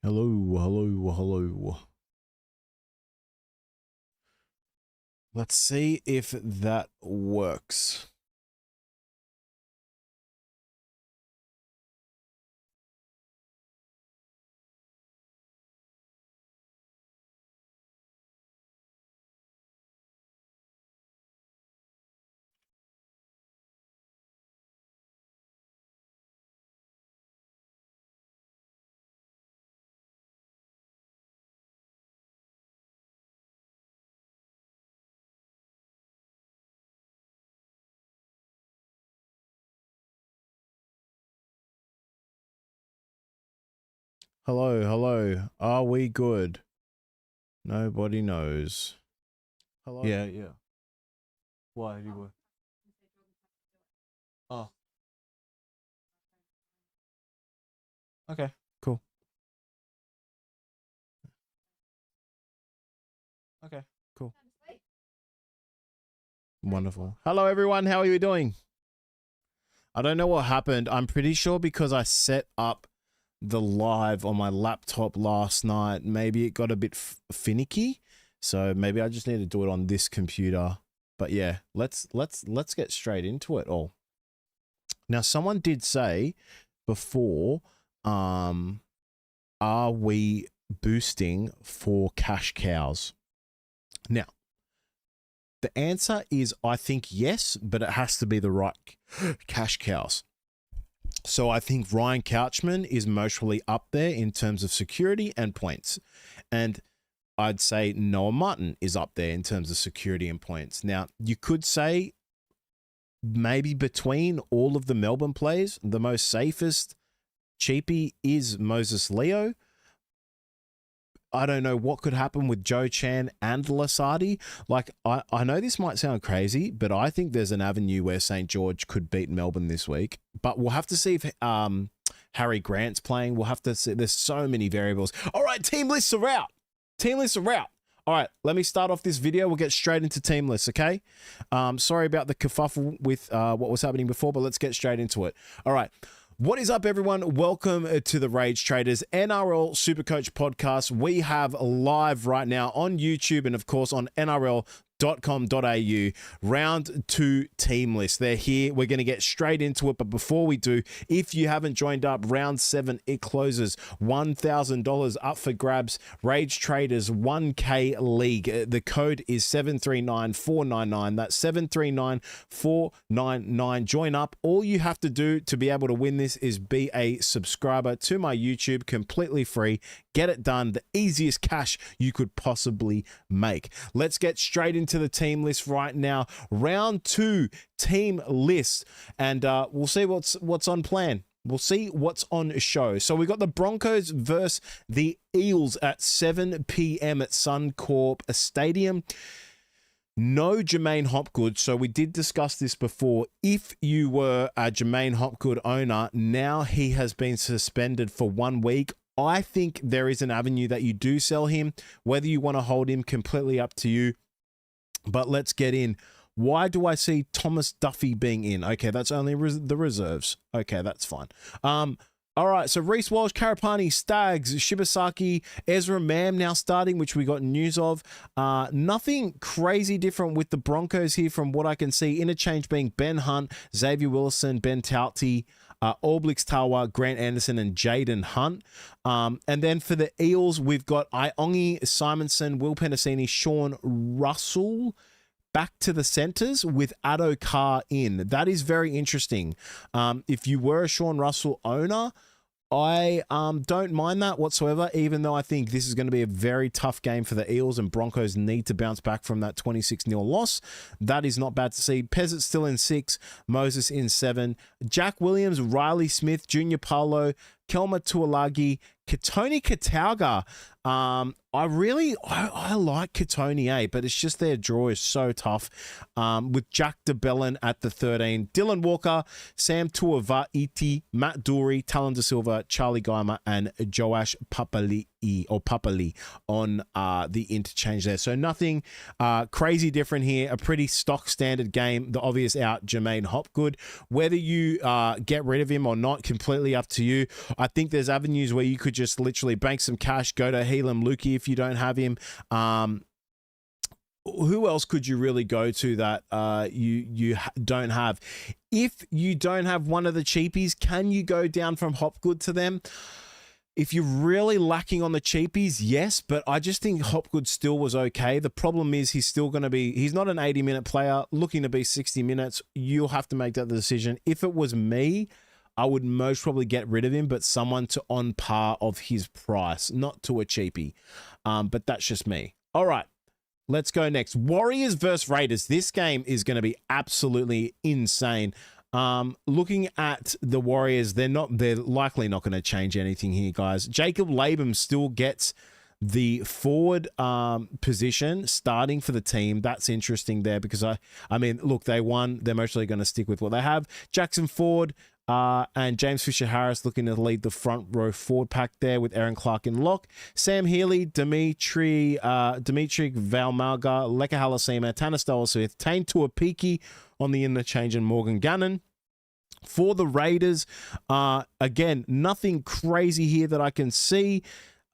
Hello, hello, hello. Let's see if that works. Hello, hello. Are we good? Nobody knows. Hello. Yeah, yeah. Why do you work? Oh. Okay, cool. Okay, cool. Wonderful. Hello, everyone. How are you doing? I don't know what happened. I'm pretty sure because I set up the live on my laptop last night, maybe it got a bit finicky. So maybe I just need to do it on this computer. But yeah, let's get straight into it all. Now, someone did say before, are we boosting for cash cows? Now, the answer is I think yes, but it has to be the right cash cows. So I think Ryan Couchman is mostly up there in terms of security and points. And I'd say Noah Martin is up there in terms of security and points. Now, you could say maybe between all of the Melbourne players, the most safest cheapie is Moses Leo. I don't know what could happen with Joe Chan and Lasardi. Like, I know this might sound crazy, but I think there's an avenue where St. George could beat Melbourne this week. But we'll have to see if Harry Grant's playing. We'll have to see. There's so many variables. All right, team lists are out. Team lists are out. All right, let me start off this video. We'll get straight into team lists, okay? Sorry about the kerfuffle with what was happening before, but let's get straight into it. All right. What is up, everyone? Welcome to the Rage Traders NRL Supercoach podcast. We have live right now on YouTube and, of course, on NRL.com.au round 2 team list. They're here. We're going to get straight into it. But before we do, if you haven't joined up, round 7, it closes. $1,000 up for grabs. Rage Traders 1K League. The code is 739499. That's 739499. Join up. All you have to do to be able to win this is be a subscriber to my YouTube, completely free. Get it done. The easiest cash you could possibly make. Let's get straight into the team list right now. Round 2 team list, and we'll see what's on plan. We'll see what's on show. So we got the Broncos versus the Eels at 7 p.m. at Suncorp Stadium. No Jermaine Hopgood. So we did discuss this before. If you were a Jermaine Hopgood owner, now he has been suspended for 1 week. I think there is an avenue that you do sell him. Whether you want to hold him, completely up to you. But let's get in. Why do I see Thomas Duffy being in? Okay, that's only the reserves. Okay, that's fine. All right, so Reece Walsh, Karapani, Stags, Shibasaki, Ezra Mam now starting, which we got news of. Nothing crazy different with the Broncos here from what I can see. Interchange being Ben Hunt, Xavier Willison, Ben Tauti, Alblix Tawa, Grant Anderson, and Jaden Hunt. And then for the Eels, we've got Iongi Simonson, Will Penasini, Sean Russell back to the centers with Addo Carr in. That is very interesting. If you were a Sean Russell owner, I don't mind that whatsoever, even though I think this is going to be a very tough game for the Eels and Broncos need to bounce back from that 26-0 loss. That is not bad to see. Peasant still in 6, Moses in 7, Jack Williams, Riley Smith, Junior Paulo, Kelma Tuolagi, Katoni Katauga I like Cotonia, but it's just their draw is so tough. With Jack DeBellin at the 13, Dylan Walker, Sam Tuivasa-Iti, Matt Doorey, Talon De Silva, Charlie Geimer, and Joash Papali on the interchange there. So nothing crazy different here. A pretty stock standard game. The obvious out, Jermaine Hopgood. Whether you get rid of him or not, completely up to you. I think there's avenues where you could just literally bank some cash, go to Helam Lukey if you don't have him. Who else could you really go to that you don't have? If you don't have one of the cheapies, can you go down from Hopgood to them? If you're really lacking on the cheapies, yes, but I just think Hopgood still was okay. The problem is he's still going to be, he's not an 80-minute player looking to be 60 minutes. You'll have to make that decision. If it was me, I would most probably get rid of him, but someone to on par of his price, not to a cheapie. But that's just me. All right, let's go next. Warriors versus Raiders. This game is going to be absolutely insane. Looking at the Warriors, they're likely not going to change anything here, guys. Jacob Latham still gets the forward position starting for the team. That's interesting there because I mean, look, they won. They're mostly going to stick with what they have. Jackson Ford and James Fisher-Harris looking to lead the front row forward pack there with Aaron Clark in lock. Sam Healy, Dimitri Valmalga, Leka Halasima, Tanner Stowell-Smith, Tane Tuapiki on the interchange, and Morgan Gannon. For the Raiders, again, nothing crazy here that I can see.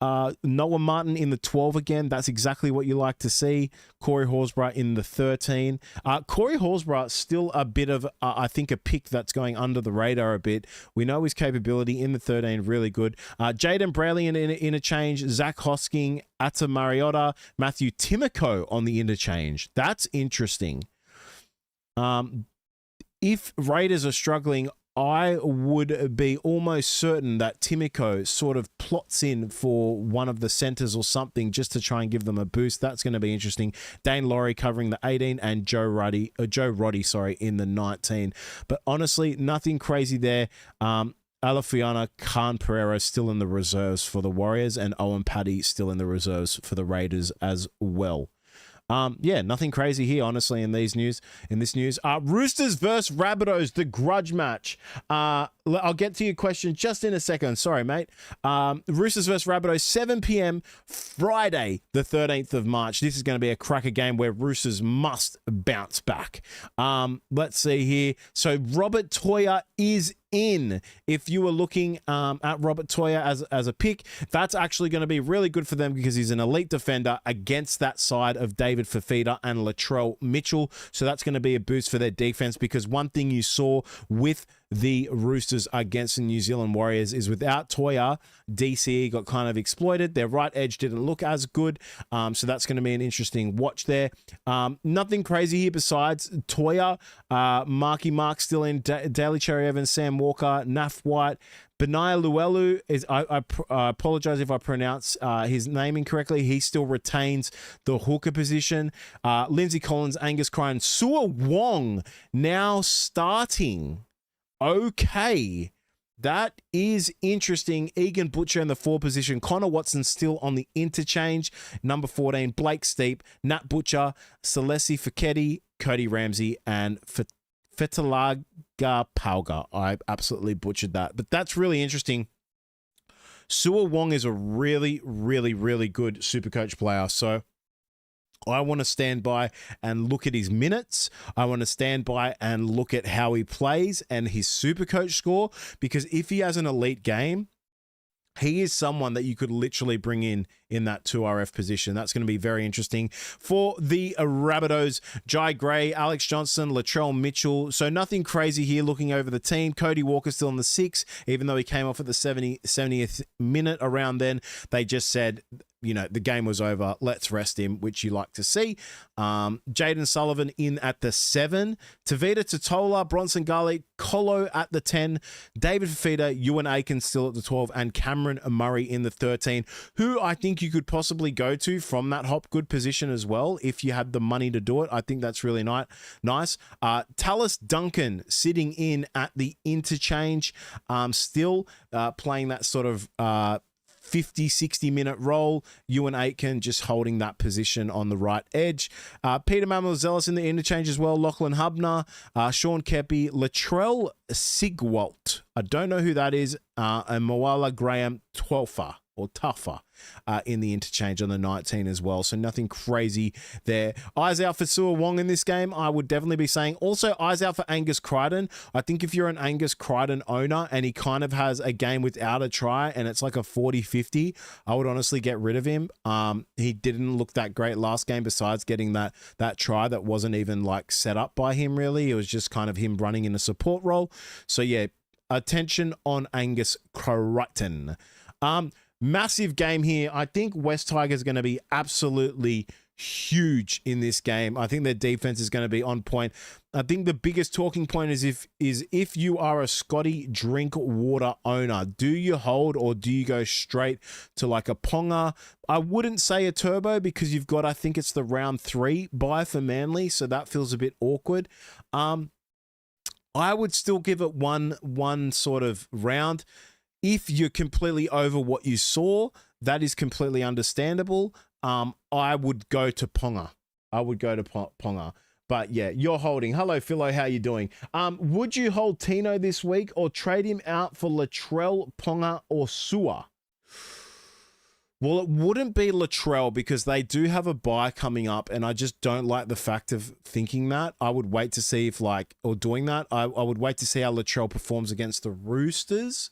Noah Martin in the 12 again. That's exactly what you like to see. Corey Horsburgh in the 13. Corey Horsburgh still a bit of, I think, a pick that's going under the radar a bit. We know his capability in the 13, really good. Jaden Brayley in interchange. Zach Hosking, Atta Mariota, Matthew Timoko on the interchange. That's interesting. If Raiders are struggling, I would be almost certain that Timoko sort of plots in for one of the centers or something just to try and give them a boost. That's going to be interesting. Dane Laurie covering the 18 and Joe Roddy, in the 19. But honestly, nothing crazy there. Alafiana Khan Pereira still in the reserves for the Warriors, and Owen Paddy still in the reserves for the Raiders as well. Yeah, nothing crazy here, honestly, in this news. Roosters versus Rabbitohs, the grudge match. I'll get to your question just in a second. Sorry, mate. Roosters versus Rabbitohs, 7 p.m. Friday, the 13th of March. This is going to be a cracker game where Roosters must bounce back. Let's see here. So Robert Toya is in. If you were looking at Robert Toya as a pick, that's actually going to be really good for them because he's an elite defender against that side of David Fifita and Latrell Mitchell. So that's going to be a boost for their defense, because one thing you saw with the Roosters against the New Zealand Warriors is without Toya, DCE got kind of exploited. Their right edge didn't look as good. So that's going to be an interesting watch there. Nothing crazy here besides Toya. Marky Mark still in, Daly Cherry Evans, Sam Walker, Naf White. Benaya Luelu is, I apologize if I pronounce his name incorrectly. He still retains the hooker position. Lindsay Collins, Angus Cryan, Sua Wong now starting. Okay, that is interesting. Egan Butcher in the 4 position. Connor Watson still on the interchange. Number 14, Blake Steep, Nat Butcher, Celesi Feketi, Cody Ramsey, and Fetalaga Pauga. I absolutely butchered that, but that's really interesting. Sua Wong is a really, really, really good Supercoach player. So I want to stand by and look at his minutes. I want to stand by and look at how he plays and his Supercoach score, because if he has an elite game, he is someone that you could literally bring in that 2RF position. That's going to be very interesting. For the Rabbitohs, Jai Gray, Alex Johnson, Latrell Mitchell. So nothing crazy here looking over the team. Cody Walker still in the 6, even though he came off at the 70th minute around then. They just said, you know, the game was over. Let's rest him, which you like to see. Jaden Sullivan in at the 7. Tavita Totola, Bronson Garlick, Colo at the 10. David Fifita, Ewan Aiken still at the 12. And Cameron Murray in the 13, who I think you could possibly go to from that Hopgood position as well if you had the money to do it. I think that's really nice. Tallis Duncan sitting in at the interchange, still playing that sort of 50, 60-minute role. Ewan Aitken just holding that position on the right edge. Peter Mamouzelos in the interchange as well. Lachlan Hubner, Sean Kepi, Latrell Sigwalt. I don't know who that is. And Moala Graham Twelfer. Or tougher in the interchange on the 19 as well. So nothing crazy there. Eyes out for Sua Wong in this game, I would definitely be saying. Also, eyes out for Angus Crichton. I think if you're an Angus Crichton owner and he kind of has a game without a try and it's like a 40-50, I would honestly get rid of him. He didn't look that great last game besides getting that try that wasn't even like set up by him really. It was just kind of him running in a support role. So yeah, attention on Angus Crichton. Massive game here. I think West Tigers are going to be absolutely huge in this game. I think their defense is going to be on point. I think the biggest talking point is if you are a Scotty Drinkwater owner, do you hold or do you go straight to like a Ponga? I wouldn't say a turbo because you've got, I think it's the round 3 buy for Manly, so that feels a bit awkward. I would still give it one sort of round. If you're completely over what you saw, that is completely understandable. I would go to Ponga. Ponga. But yeah, you're holding. Hello, Philo. How you doing? Would you hold Tino this week or trade him out for Latrell, Ponga, or Sua? Well, it wouldn't be Latrell because they do have a bye coming up, and I just don't like the fact of thinking that. I would wait to see if doing that. I would wait to see how Latrell performs against the Roosters.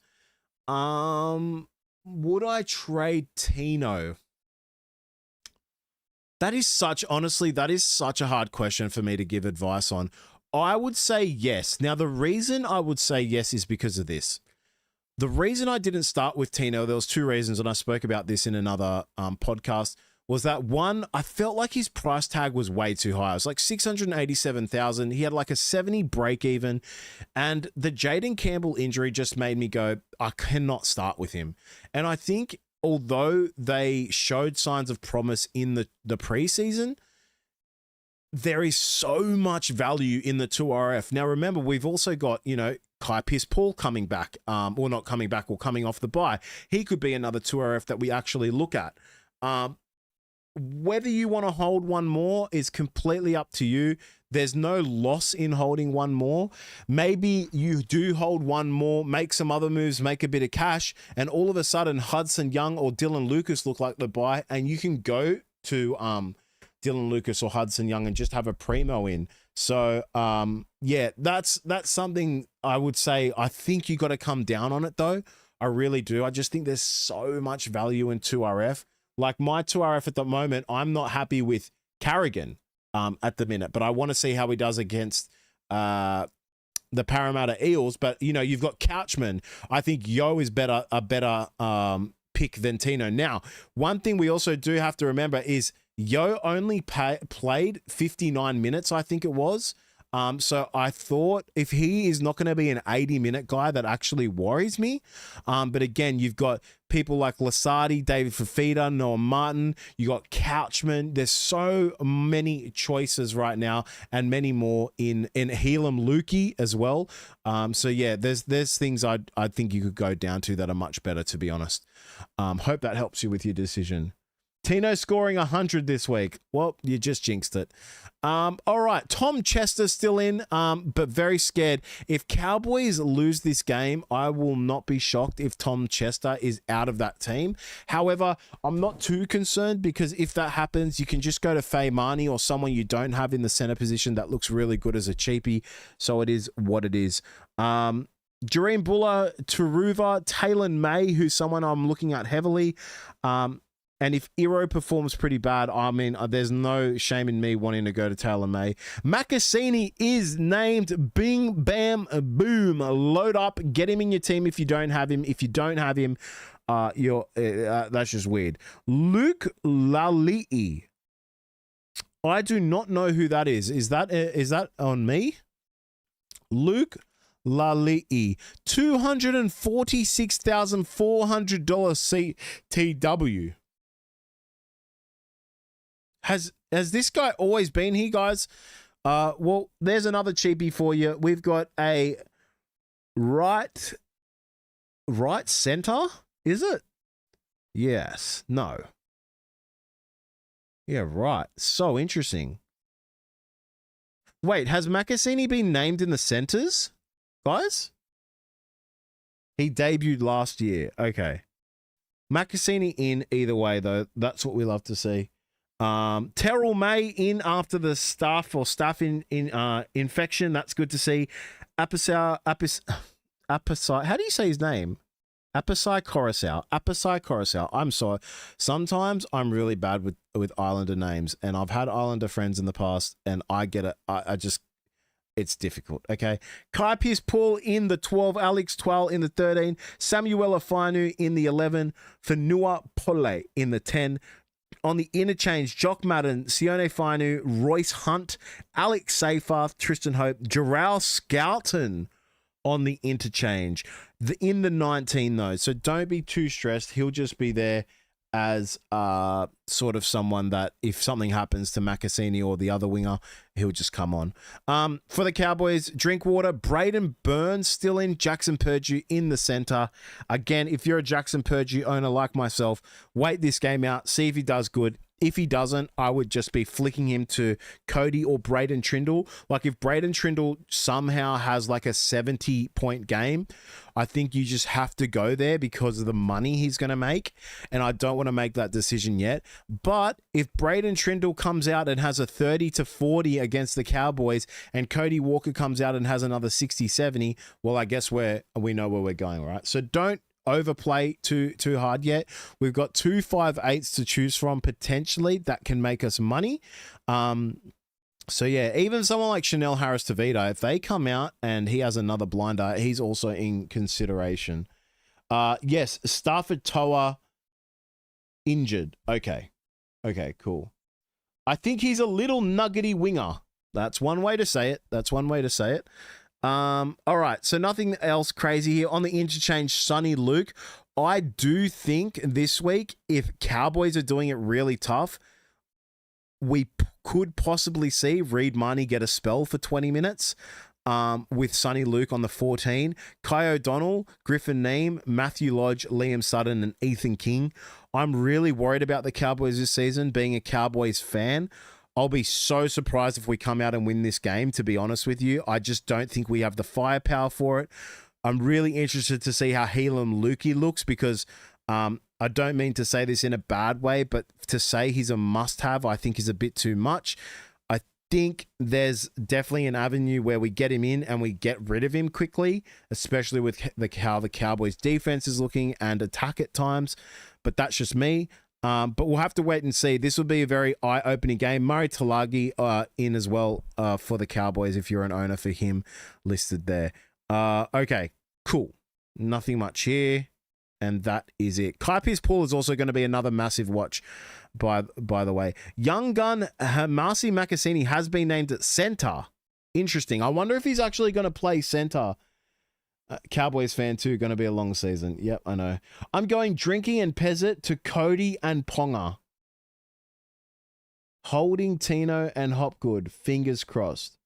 Would I trade Tino? That is such a hard question for me to give advice on. I would say yes. Now, the reason I would say yes is because of this. The reason I didn't start with Tino, there was 2 reasons, and I spoke about this in another podcast, was that one, I felt like his price tag was way too high. It was like 687,000. He had like a 70 break even, and the Jaden Campbell injury just made me go, I cannot start with him. And I think although they showed signs of promise in the preseason, there is so much value in the 2RF. Now, remember, we've also got, Kai Pearce-Paul coming back, or not coming back, or coming off the bye. He could be another 2RF that we actually look at. Whether you want to hold one more is completely up to you. There's no loss in holding one more. Maybe you do hold one more, make some other moves, make a bit of cash, and all of a sudden Hudson Young or Dylan Lucas look like the buy, and you can go to Dylan Lucas or Hudson Young and just have a primo in. So yeah, that's something I would say. I think you got to come down on it though. I really do. I just think there's so much value in 2RF. Like my 2RF at the moment, I'm not happy with Carrigan at the minute, but I want to see how he does against the Parramatta Eels. But, you've got Couchman. I think Yo is a better pick than Tino. Now, one thing we also do have to remember is Yo only played 59 minutes, I think it was. So I thought if he is not going to be an 80-minute guy, that actually worries me. But again, you've got people like Lasardi, David Fafita, Noah Martin. You got Couchman. There's so many choices right now, and many more in Helam Lukey as well. So yeah, there's things I think you could go down to that are much better, to be honest. Hope that helps you with your decision. Tino scoring 100 this week. Well, you just jinxed it. All right, Tom Chester still in, but very scared. If Cowboys lose this game, I will not be shocked if Tom Chester is out of that team. However, I'm not too concerned because if that happens, you can just go to Faye Marnie or someone you don't have in the center position that looks really good as a cheapie. So it is what it is. Jareen Buller, Turuva, Taylor May, who's someone I'm looking at heavily. And if Iro performs pretty bad, I mean, there's no shame in me wanting to go to Taylor May. Makasini is named. Bing, bam, boom. Load up. Get him in your team if you don't have him. If you don't have him, that's just weird. Luke Lalii. I do not know who that is. Is that on me? Luke Lalii. $246,400 CTW. Has this guy always been here, guys? Well, there's another cheapie for you. We've got a right center, is it? Yes. No. Yeah, right. So interesting. Wait, has Makasini been named in the centers, guys? He debuted last year. Okay. Makasini in either way, though. That's what we love to see. Terrell May in after the staff infection. That's good to see. Apasai, how do you say his name? Apasai Coruscant. I'm sorry. Sometimes I'm really bad with Islander names, and I've had Islander friends in the past, and I get it. I just, it's difficult. Okay. Kai Pearce-Paul in the 12, Alex Twal in the 13, Samuela Fainu in the 11, Fanua Pole in the 10. On the interchange, Jock Madden, Sione Fainu, Royce Hunt, Alex Seyfarth, Tristan Hope, Jarrell Scouten on the interchange. In the 19, though, so don't be too stressed. He'll just be there as sort of someone that if something happens to Makasini or the other winger, he'll just come on. For the Cowboys, Drinkwater, Braden Burns still in, Jackson Purdue in the center. Again, if you're a Jackson Purdue owner like myself, wait this game out, see if he does good. If he doesn't, I would just be flicking him to Cody or Braden Trindle. Like if Braden Trindle somehow has like a 70-point game, I think you just have to go there because of the money he's going to make. And I don't want to make that decision yet. But if Braden Trindle comes out and has a 30-40 against the Cowboys and Cody Walker comes out and has another 60-70, well, I guess we know where we're going, right? So don't overplay too hard yet. We've got 2 5/8s to choose from potentially that can make us money. So yeah, even someone like Chanel Harris Tavita, if they come out and he has another blinder, he's also in consideration. Yes, Stafford Toa injured. Okay, cool. I think he's a little nuggety winger. That's one way to say it. All right, so nothing else crazy here. On the interchange, Sonny Luke. I do think this week, if Cowboys are doing it really tough, we could possibly see Reed Marnie get a spell for 20 minutes with Sonny Luke on the 14. Kai O'Donnell, Griffin Neem, Matthew Lodge, Liam Sutton, and Ethan King. I'm really worried about the Cowboys this season, being a Cowboys fan. I'll be so surprised if we come out and win this game, to be honest with you. I just don't think we have the firepower for it. I'm really interested to see how Helam Lukey looks because I don't mean to say this in a bad way, but to say he's a must-have, I think is a bit too much. I think there's definitely an avenue where we get him in and we get rid of him quickly, especially with how the Cowboys' defense is looking and attack at times. But that's just me. But we'll have to wait and see. This will be a very eye-opening game. Murray Talagi in as well for the Cowboys if you're an owner for him listed there. Okay, cool. Nothing much here. And that is it. Kai Pearce-Paul is also going to be another massive watch, by the way. Young gun Marcy Makasini has been named at center. Interesting. I wonder if he's actually going to play center. Cowboys fan too, going to be a long season. Yep, I know. I'm going Drinking and Pezzett to Cody and Ponga. Holding Tino and Hopgood. Fingers crossed.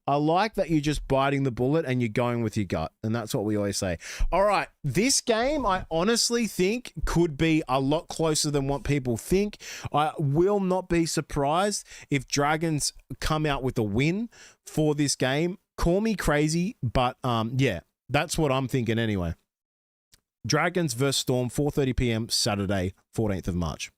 I like that you're just biting the bullet and you're going with your gut. And that's what we always say. All right. This game, I honestly think could be a lot closer than what people think. I will not be surprised if Dragons come out with a win for this game. Call me crazy, but yeah, that's what I'm thinking anyway. Dragons versus Storm, 4:30 p.m. Saturday, 14th of March.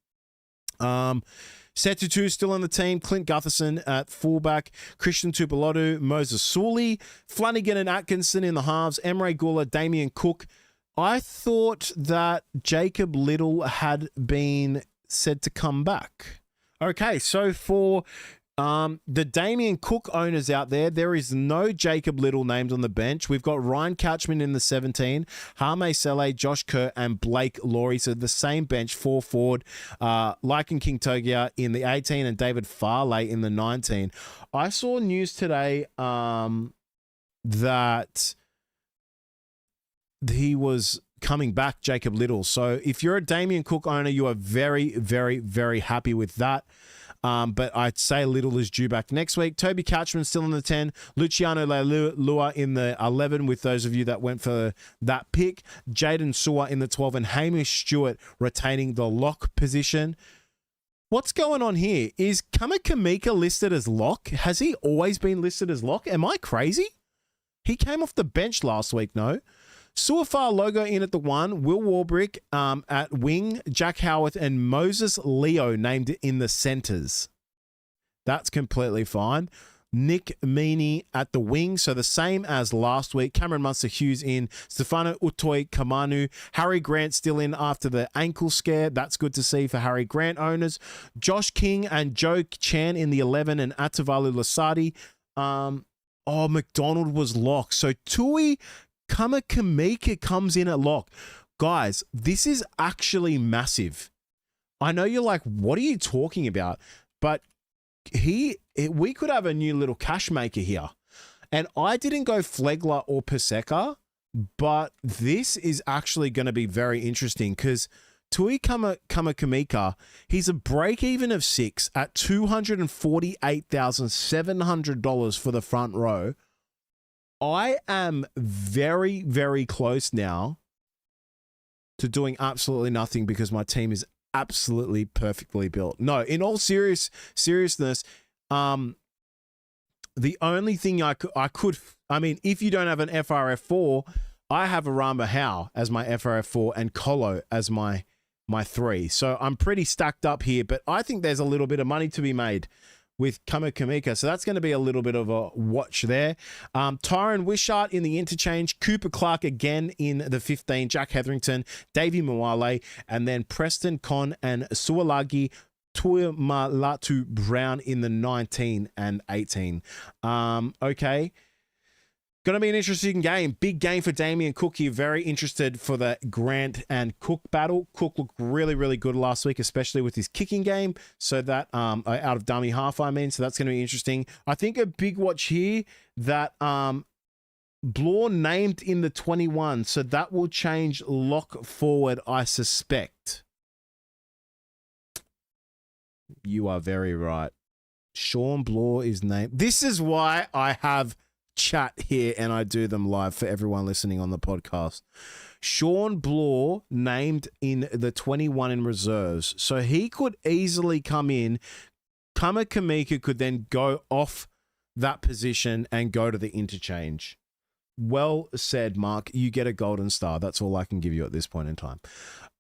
Setutu still on the team. Clint Gutherson at fullback. Christian Tupelotu, Moses Sully, Flanagan and Atkinson in the halves. Emre Gula, Damian Cook. I thought that Jacob Little had been said to come back. Okay, so for the Damian Cook owners out there is no Jacob Little named on the bench. We've got Ryan Couchman in the 17, Hame Sele, Josh Kerr, and Blake Laurie. So the same bench, 4 forward. Lycan King Togia in the 18 and David Farley in the 19. I saw news today that he was coming back, Jacob Little. So if you're a Damian Cook owner, you are very, very, very happy with that. but I'd say Little is due back next week. Toby Catchman still in the 10. Luciano Leilua in the 11, with those of you that went for that pick. Jaden Sewer in the 12, and Hamish Stewart retaining the lock position. What's going on here? Is Kamika listed as lock? Has he always been listed as lock? Am I crazy? He came off the bench last week, no? Suafar Logo in at the 1, Will Warbrick at wing, Jack Howarth and Moses Leo named in the centers. That's completely fine. Nick Meaney at the wing, so the same as last week. Cameron Munster-Hughes in, Stefano Utoi-Kamanu. Harry Grant still in after the ankle scare. That's good to see for Harry Grant owners. Josh King and Joe Chan in the 11, and Atavalu Lasadi. McDonald was locked. So Tui Kamika comes in at lock. Guys, this is actually massive. I know you're like, what are you talking about? But we could have a new little cash maker here. And I didn't go Flegler or Paseka, but this is actually going to be very interesting because Tui Kamika, he's a break even of 6 at $248,700 for the front row. I am very, very close now to doing absolutely nothing because my team is absolutely perfectly built. No, in all seriousness, the only thing I could, if you don't have an FRF4, I have Aramba Howe as my FRF4 and Colo as my 3. So I'm pretty stacked up here, but I think there's a little bit of money to be made with Kamika. So that's going to be a little bit of a watch there. Tyron Wishart in the interchange, Cooper Clark again in the 15, Jack Hetherington, Davey Mwale, and then Preston Con and Sualagi Tuimalatu Brown in the 19 and 18. Okay. Going to be an interesting game. Big game for Damien Cook here. Very interested for the Grant and Cook battle. Cook looked really, really good last week, especially with his kicking game. So that, out of dummy half, so that's going to be interesting. I think a big watch here that, Blore named in the 21. So that will change lock forward, I suspect. You are very right. Sean Blore is named. This is why I have chat here and I do them live for everyone listening on the podcast. Sean Blore named in the 21 in reserves. So he could easily come in. Kamika could then go off that position and go to the interchange. Well said, Mark. You get a golden star. That's all I can give you at this point in time.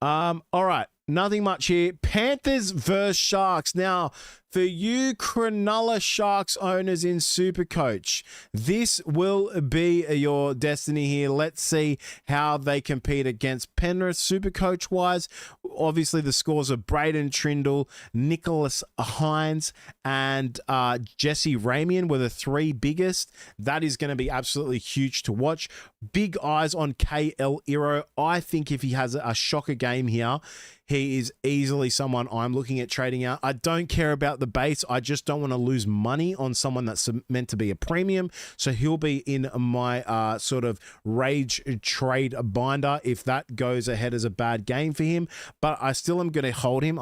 All right. Nothing much here. Panthers versus Sharks. Now, for you Cronulla Sharks owners in Supercoach, this will be your destiny here. Let's see how they compete against Penrith Supercoach-wise. Obviously, the scores of Braden Trindle, Nicholas Hines, and Jesse Ramian were the 3 biggest. That is going to be absolutely huge to watch. Big eyes on KL Iro. I think if he has a shocker game here, he is easily someone I'm looking at trading out. I don't care about the base. I just don't want to lose money on someone that's meant to be a premium. So he'll be in my sort of rage trade binder if that goes ahead as a bad game for him. But I still am going to hold him.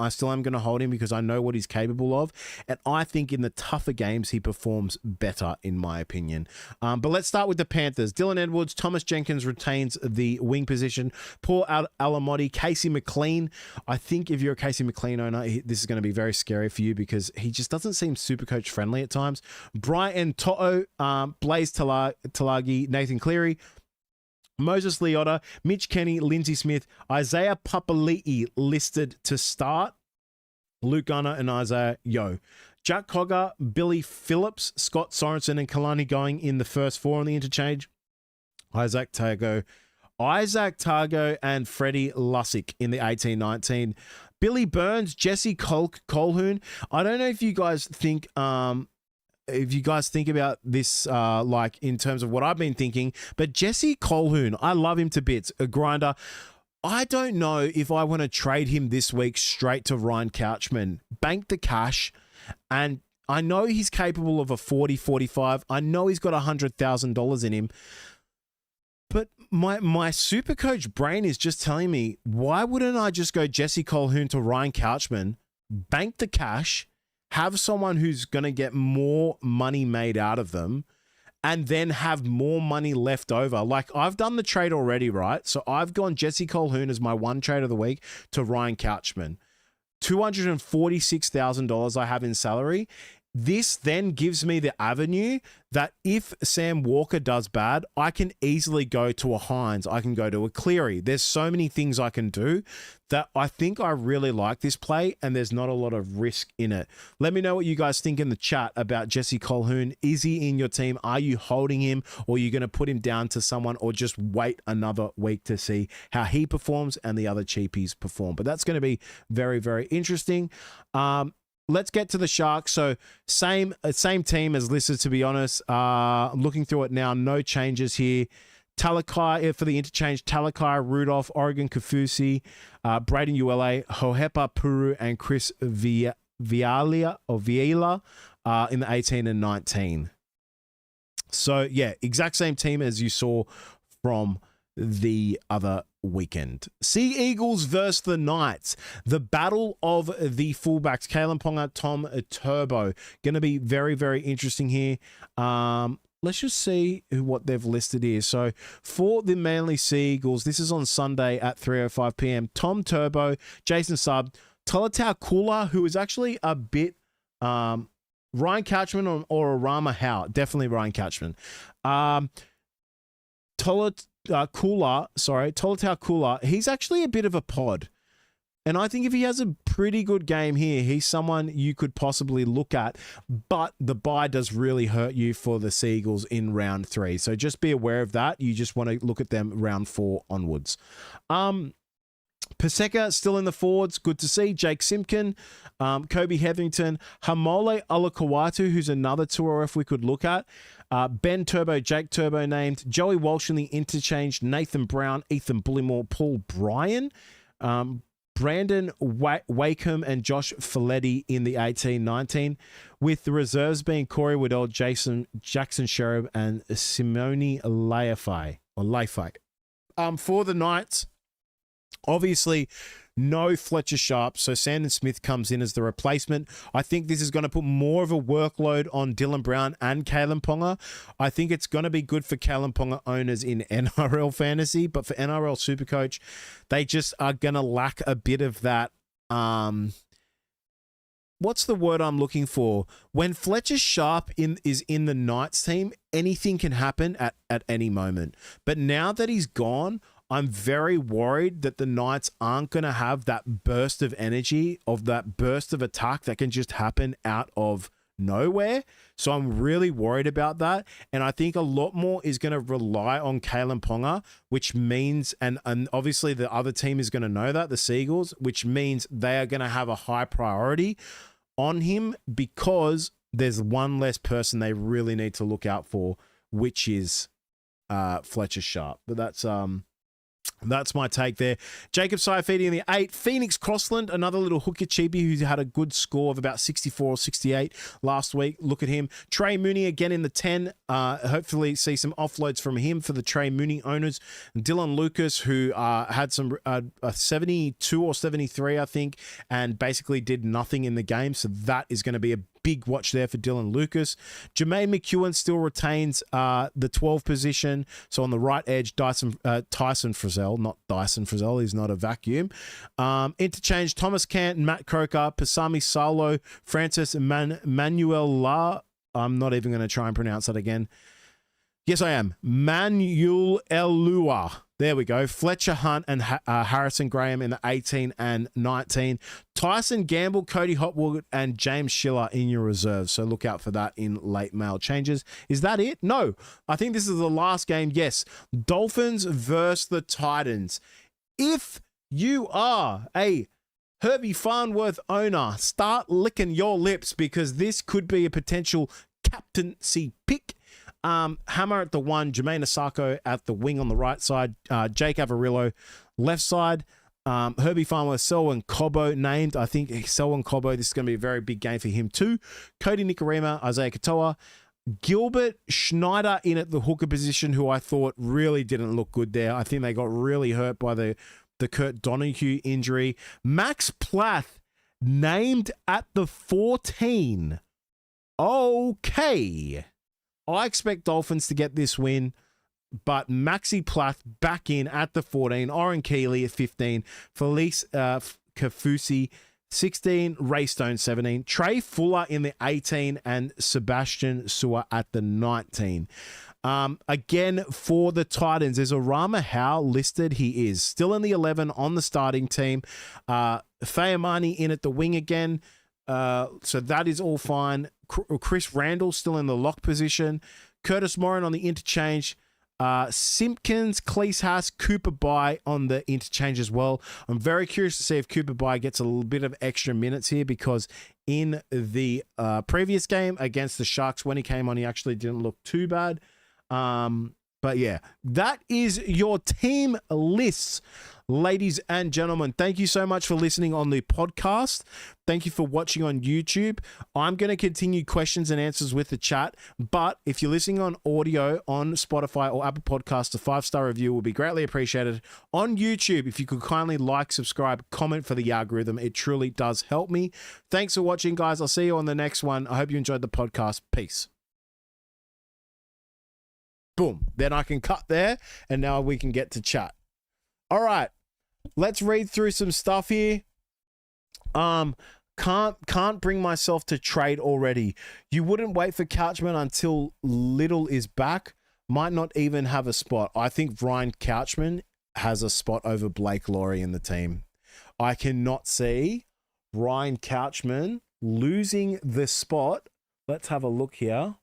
Because I know what he's capable of. And I think in the tougher games, he performs better, in my opinion. But let's start with the Panthers. Dylan Edwards, Thomas Jenkins retains the wing position. Paul Alamotti, Casey McLean. I think if you're a Casey McLean owner, this is going to be very scary for you because he just doesn't seem Supercoach friendly at times. Brian To'o, Blaze Talagi, Nathan Cleary, Moses Leota, Mitch Kenny, Lindsay Smith, Isaiah Papali'i listed to start. Luke Gunner and Isaiah Yo. Jack Cogger, Billy Phillips, Scott Sorensen, and Kalani going in the first 4 on the interchange. Isaac Tago, and Freddie Lussick in the 18-19. Billy Burns, Jesse Colquhoun. I don't know if you guys think about this like in terms of what I've been thinking, but Jesse Colquhoun, I love him to bits, a grinder. I don't know if I want to trade him this week straight to Ryan Couchman. Bank the cash, and I know he's capable of a 40-45. I know he's got $100,000 in him. But my Supercoach brain is just telling me, why wouldn't I just go Jesse Colquhoun to Ryan Couchman, bank the cash, have someone who's going to get more money made out of them, and then have more money left over. Like, I've done the trade already, right? So I've gone Jesse Colquhoun as my one trade of the week to Ryan Couchman. $246,000 I have in salary. This then gives me the avenue that if Sam Walker does bad, I can easily go to a Hines. I can go to a Cleary. There's so many things I can do that I think I really like this play, and there's not a lot of risk in it. Let me know what you guys think in the chat about Jesse Colquhoun. Is he in your team? Are you holding him, or are you going to put him down to someone, or just wait another week to see how he performs and the other cheapies perform? But that's going to be very, very interesting. Let's get to the Sharks. So same team as listed, to be honest. I'm looking through it now. No changes here. Talakai for the interchange. Talakai, Rudolph, Oregon Kafusi, Braden Uele, Hohepa Puru, and Chris Viala in the 18 and 19. So yeah, exact same team as you saw from the other weekend. Sea Eagles versus the Knights. The battle of the fullbacks. Kalyn Ponga, Tom Turbo. Going to be very, very interesting here. Let's just see what they've listed here. So for the Manly Sea Eagles, this is on Sunday at 3:05 p.m. Tom Turbo, Jason Sub, Talatau Kula, who is actually a bit Ryan Couchman or Arama Howe. Definitely Ryan Couchman. Talatau Kula, he's actually a bit of a pod. And I think if he has a pretty good game here, he's someone you could possibly look at. But the bye does really hurt you for the Seagulls in round 3. So just be aware of that. You just want to look at them round 4 onwards. Paseka still in the forwards. Good to see. Jake Simpkin, Kobe Hetherington, Hamole Alakawatu, who's another 2RF we could look at. Ben Turbo, Jake Turbo named. Joey Walsh in the interchange. Nathan Brown, Ethan Bullymore, Paul Bryan. Brandon Wakeham and Josh Folletti in the 18-19, with the reserves being Corey Waddell, Jackson Sherab, and Simone Leifai. For the Knights, obviously, no Fletcher Sharp, so Sandon Smith comes in as the replacement. I think this is going to put more of a workload on Dylan Brown and Kalyn Ponga. I think it's going to be good for Kalyn Ponga owners in NRL fantasy, but for NRL Supercoach, they just are going to lack a bit of that. What's the word I'm looking for? When Fletcher Sharp is in the Knights team, anything can happen at any moment. But now that he's gone, I'm very worried that the Knights aren't going to have that burst of energy, of that burst of attack that can just happen out of nowhere. So I'm really worried about that. And I think a lot more is going to rely on Kalyn Ponga, which means, and obviously the other team is going to know that, the Seagulls, which means they are going to have a high priority on him because there's one less person they really need to look out for, which is Fletcher Sharp. But that's my take there. Jacob Saifidi in the 8. Phoenix Crossland, another little hooker cheapie who had a good score of about 64 or 68 last week. Look at him. Trey Mooney again in the 10. Hopefully see some offloads from him for the Trey Mooney owners. Dylan Lucas, who had some 72 or 73, I think, and basically did nothing in the game. So that is going to be a big watch there for Dylan Lucas. Jermaine McEwen still retains the 12 position. So on the right edge, Tyson Frizzell, not Dyson Frizzell. He's not a vacuum. Interchange, Thomas Cant, Matt Croker, Pasami Salo, Francis Manuel La. I'm not even going to try and pronounce that again. Yes, I am. Manuel Elua. There we go. Fletcher Hunt and Harrison Graham in the 18 and 19. Tyson Gamble, Cody Hotwood, and James Schiller in your reserves. So look out for that in late mail changes. Is that it? No. I think this is the last game. Yes. Dolphins versus the Titans. If you are a Herbie Farnworth owner, start licking your lips because this could be a potential captaincy pick. Hammer at the 1, Jermaine Asako at the wing on the right side, Jake Avarillo left side, Herbie Farnworth, Selwyn Cobbo named. I think Selwyn Cobbo, this is going to be a very big game for him too. Cody Nikorima, Isaiah Katoa, Gilbert Schneider in at the hooker position, who I thought really didn't look good there. I think they got really hurt by the Kurt Donahue injury. Max Plath named at the 14. Okay. I expect Dolphins to get this win, but Maxi Plath back in at the 14, Oren Keeley at 15, Felice Kafusi 16, Ray Stone 17, Trey Fuller in the 18, and Sebastian Sewer at the 19. Again, for the Titans, there's Arama Howe listed. He is still in the 11 on the starting team. Fayamani in at the wing again. So that is all fine. Chris Randall still in the lock position. Curtis Morin on the interchange. Simpkins, Cleese Haas, Cooper Bye on the interchange as well. I'm very curious to see if Cooper Bye gets a little bit of extra minutes here, because in the previous game against the Sharks, when he came on, he actually didn't look too bad. But yeah, that is your team lists, ladies and gentlemen. Thank you so much for listening on the podcast. Thank you for watching on YouTube. I'm going to continue questions and answers with the chat, but if you're listening on audio on Spotify or Apple Podcasts, a 5-star review will be greatly appreciated. On YouTube, if you could kindly like, subscribe, comment for the algorithm, it truly does help me. Thanks for watching, guys. I'll see you on the next one. I hope you enjoyed the podcast. Peace. Boom. Then I can cut there, and now we can get to chat. All right. Let's read through some stuff here. Can't bring myself to trade already. You wouldn't wait for Couchman until Little is back. Might not even have a spot. I think Ryan Couchman has a spot over Blake Laurie in the team. I cannot see Ryan Couchman losing the spot. Let's have a look here.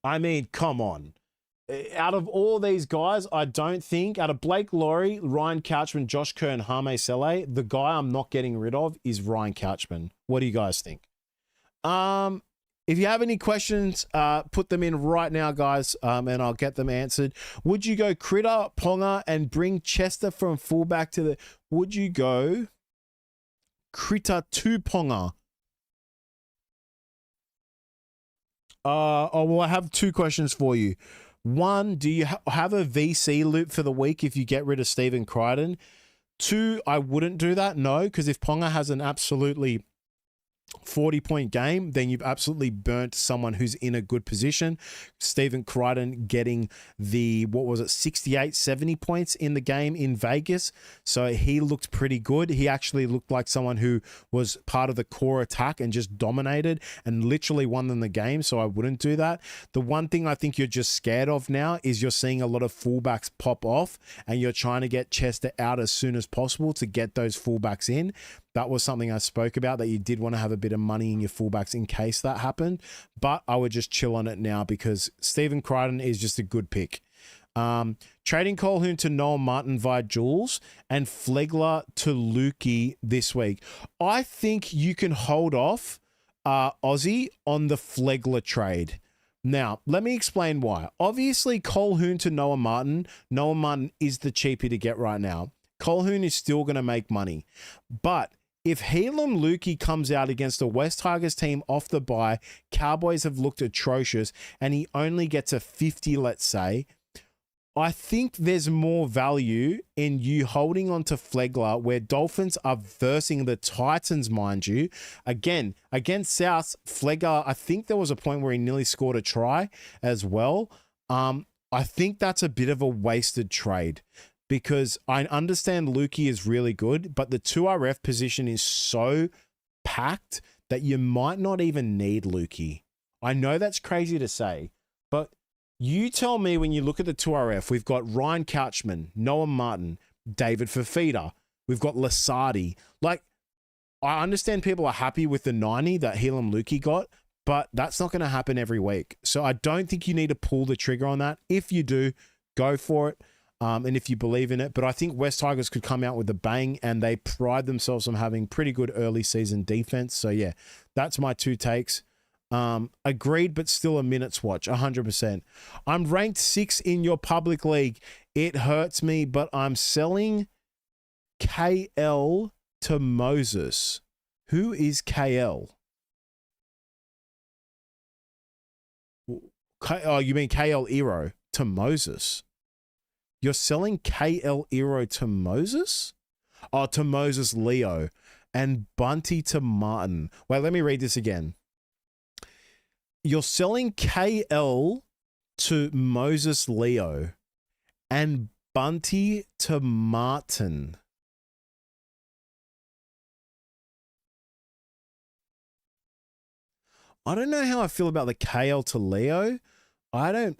I mean, come on. Out of all these guys, I don't think, out of Blake Laurie, Ryan Couchman, Josh Kerr, and Hame Sele, the guy I'm not getting rid of is Ryan Couchman. What do you guys think? If you have any questions, put them in right now, guys, and I'll get them answered. Would you go Critter, Ponga, and bring Chester from fullback to the... Would you go Critter to Ponga? Well, I have two questions for you. One, do you have a VC loop for the week if you get rid of Stephen Crichton? Two, I wouldn't do that, no, because if Ponga has an absolutely 40-point game, then you've absolutely burnt someone who's in a good position. Stephen Crichton getting the, 68, 70 points in the game in Vegas. So he looked pretty good. He actually looked like someone who was part of the core attack and just dominated and literally won them the game. So I wouldn't do that. The one thing I think you're just scared of now is you're seeing a lot of fullbacks pop off and you're trying to get Chester out as soon as possible to get those fullbacks in. That was something I spoke about, that you did want to have a bit of money in your fullbacks in case that happened. But I would just chill on it now because Stephen Crichton is just a good pick. Trading Colquhoun to Noah Martin via Jules and Flegler to Lukey this week. I think you can hold off Aussie on the Flegler trade. Now, let me explain why. Obviously, Colquhoun to Noah Martin. Noah Martin is the cheapie to get right now. Colquhoun is still going to make money. But if Heilum Lukey comes out against a West Tigers team off the bye, Cowboys have looked atrocious, and he only gets a 50, let's say, I think there's more value in you holding on to Flegler, where Dolphins are versing the Titans, mind you. Again, against South, Flegler, I think there was a point where he nearly scored a try as well. I think that's a bit of a wasted trade, because I understand Lukey is really good, but the 2RF position is so packed that you might not even need Lukey. I know that's crazy to say, but you tell me, when you look at the 2RF, we've got Ryan Couchman, Noah Martin, David Fafita, we've got Lasardi. Like, I understand people are happy with the 90 that Heilum Lukey got, but that's not going to happen every week. So I don't think you need to pull the trigger on that. If you do, go for it. And if you believe in it, but I think West Tigers could come out with a bang, and they pride themselves on having pretty good early season defense. So yeah, that's my two takes. Agreed, but still a minute's watch, 100%. I'm ranked 6 in your public league. It hurts me, but I'm selling KL to Moses. Who is KL? Oh, you mean KL Ero to Moses? You're selling KL Iro to Moses? Oh, to Moses Leo. And Bunty to Martin. Wait, let me read this again. You're selling KL to Moses Leo and Bunty to Martin. I don't know how I feel about the KL to Leo. Are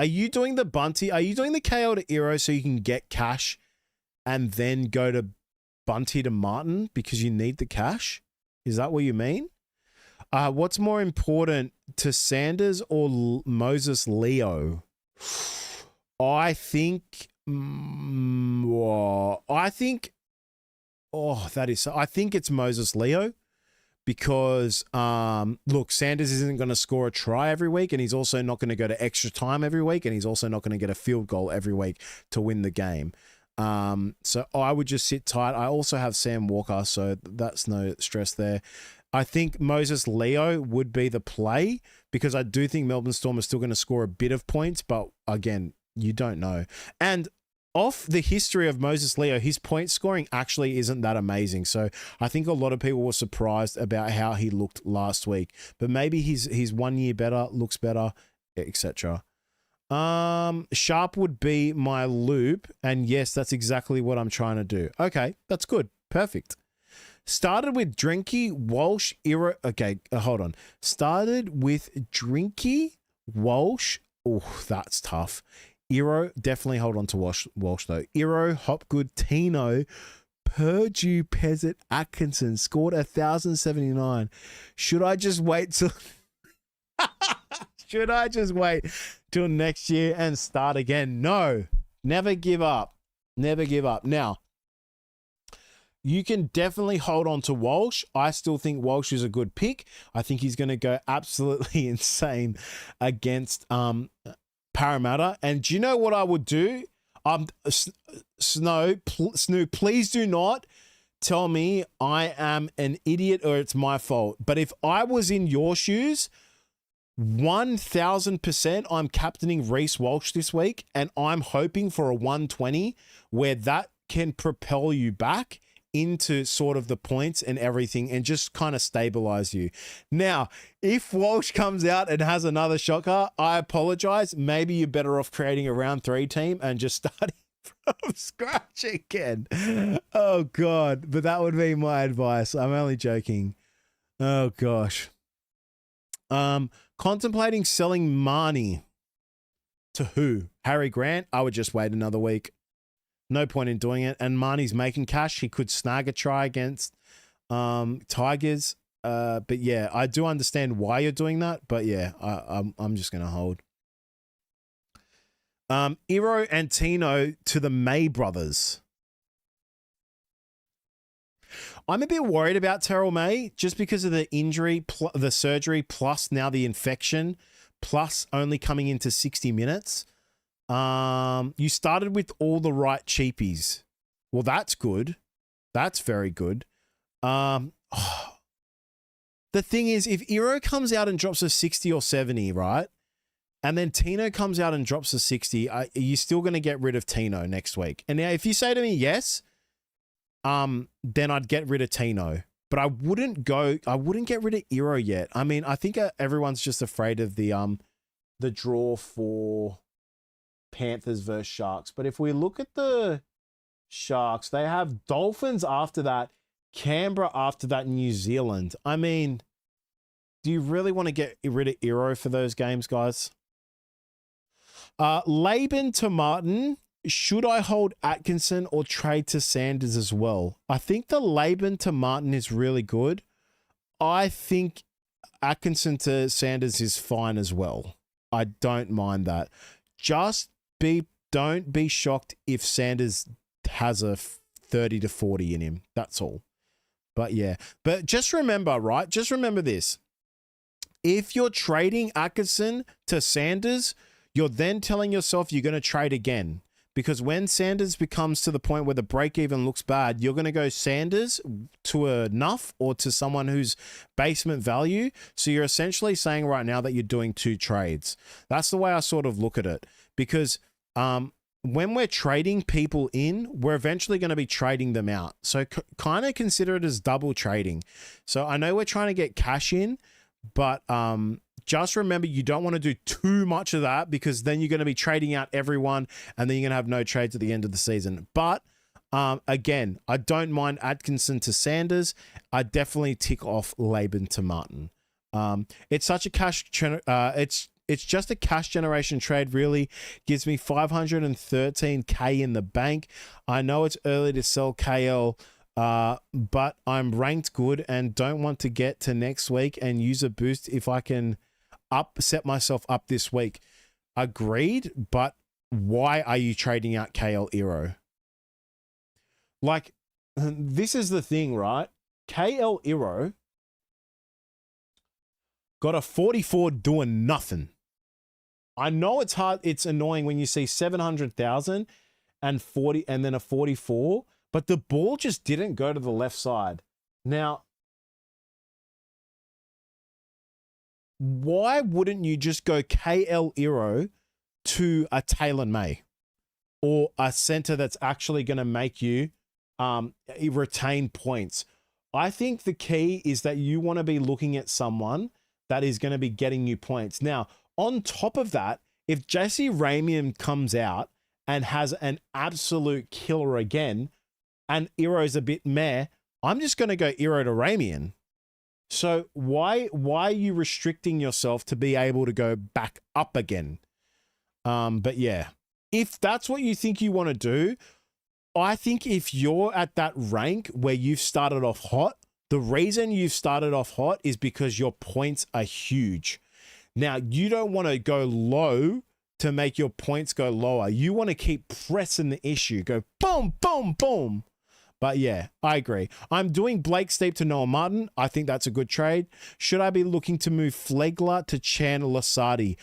you doing the Bunty? Are you doing the KL to Iro so you can get cash and then go to Bunty to Martin because you need the cash? Is that what you mean? What's more important to Sanders or Moses Leo? I think it's Moses Leo because look, Sanders isn't going to score a try every week, and he's also not going to go to extra time every week, and he's also not going to get a field goal every week to win the game. So I would just sit tight. I also have Sam Walker, so that's no stress there. I think Moses Leo would be the play because I do think Melbourne Storm is still going to score a bit of points, but again, you don't know. And off the history of Moses Leo, his point scoring actually isn't that amazing. So I think a lot of people were surprised about how he looked last week, but maybe he's 1 year better, looks better, etc. Sharp would be my loop, and yes, that's exactly what I'm trying to do. Okay, that's good. Perfect. Started with Drinky, Walsh, Iro. Okay, hold on. Started with Drinky, Walsh. Oh, that's tough. Iro, definitely hold on to Walsh though. Iro, Hopgood, Tino, Purdue, Pezzett, Atkinson scored 1,079. Should I just wait till... Should I just wait till next year and start again? No, never give up. Never give up. Now, you can definitely hold on to Walsh. I still think Walsh is a good pick. I think he's going to go absolutely insane against Parramatta. And do you know what I would do? Snoo, please do not tell me I am an idiot or it's my fault. But if I was in your shoes, 1,000% I'm captaining Reece Walsh this week, and I'm hoping for a 120 where that can propel you back into sort of the points and everything and just kind of stabilize you. Now, if Walsh comes out and has another shocker, I apologize. Maybe you're better off creating a round 3 team and just starting from scratch again. Oh, God. But that would be my advice. I'm only joking. Oh, gosh. Contemplating selling Marnie. To who? Harry Grant? I would just wait another week. No point in doing it. And Marnie's making cash. He could snag a try against Tigers. But yeah, I do understand why you're doing that. But yeah, I'm just going to hold. Iro and Tino to the May brothers. I'm a bit worried about Terrell May just because of the injury, the surgery, plus now the infection, plus only coming into 60 minutes. You started with all the right cheapies. Well, that's good. That's very good. The thing is, if Iro comes out and drops a 60 or 70, right? And then Tino comes out and drops a 60, are you still going to get rid of Tino next week? And now if you say to me, yes, then I'd get rid of Tino. But I wouldn't get rid of Iro yet. I mean, I think everyone's just afraid of the draw for Panthers versus Sharks. But if we look at the Sharks, they have Dolphins after that, Canberra after that, New Zealand. I mean, do you really want to get rid of Iro for those games, guys? Laban to Martin. Should I hold Atkinson or trade to Sanders as well? I think the Laban to Martin is really good. I think Atkinson to Sanders is fine as well. I don't mind that. Don't be shocked if Sanders has a 30 to 40 in him. That's all. But yeah. But just remember, right? Just remember this. If you're trading Atkinson to Sanders, you're then telling yourself you're going to trade again. Because when Sanders becomes to the point where the break even looks bad, you're going to go Sanders to a Nuff or to someone who's basement value. So you're essentially saying right now that you're doing 2 trades. That's the way I sort of look at it. Because when we're trading people in, we're eventually going to be trading them out. So kind of consider it as double trading. So I know we're trying to get cash in, but just remember you don't want to do too much of that, because then you're going to be trading out everyone and then you're going to have no trades at the end of the season. But again, I don't mind Atkinson to Sanders. I definitely tick off Laban to Martin. It's such a cash, it's just a cash generation trade, really. Gives me 513K in the bank. I know it's early to sell KL, but I'm ranked good and don't want to get to next week and use a boost if I can set myself up this week. Agreed, but why are you trading out KL Iro? Like, this is the thing, right? KL Iro got a 44 doing nothing. I know it's hard, it's annoying when you see 700,000 and 40 and then a 44, but the ball just didn't go to the left side. Now, why wouldn't you just go KL Iro to a Taylor May or a center that's actually going to make you retain points? I think the key is that you want to be looking at someone that is going to be getting you points. Now, on top of that, if Jesse Ramian comes out and has an absolute killer again, and Iro's a bit meh, I'm just going to go Iro to Ramian. So why are you restricting yourself to be able to go back up again? But yeah, if that's what you think you want to do, I think if you're at that rank where you've started off hot, the reason you've started off hot is because your points are huge. Now, you don't want to go low to make your points go lower. You want to keep pressing the issue. Go boom, boom, boom. But yeah, I agree. I'm doing Blake Steep to Noah Martin. I think that's a good trade. Should I be looking to move Flegler to Chan Lasardi?